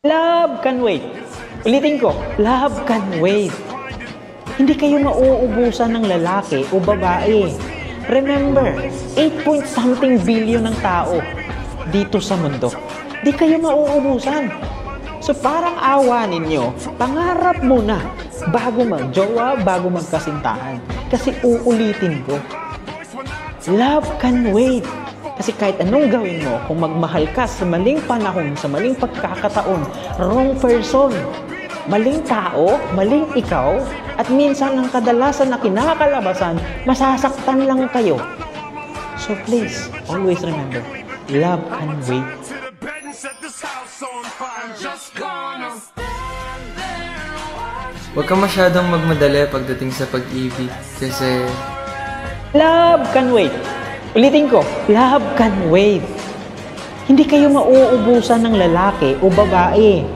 Love can wait. Ulitin ko, love can wait. Hindi kayo mauubusan ng lalaki o babae. Remember, 8 point something billion ng tao dito sa mundo. Di kayo mauubusan. So parang awa ninyo, pangarap muna bago magjowa, bago magkasintahan. Kasi uulitin ko, love can wait. Kasi kahit anong gawin mo, kung magmahal ka sa maling panahon, sa maling pagkakataon, wrong person, maling tao, maling ikaw, at minsan ang kadalasan na kinakalabasan, masasaktan lang kayo. So please, always remember, love can wait. Huwag ka masyadong magmadali pagdating sa pag-ibig kasi Love can wait. Ulitin ko, love can wait. Hindi kayo mauubusan ng lalaki o babae.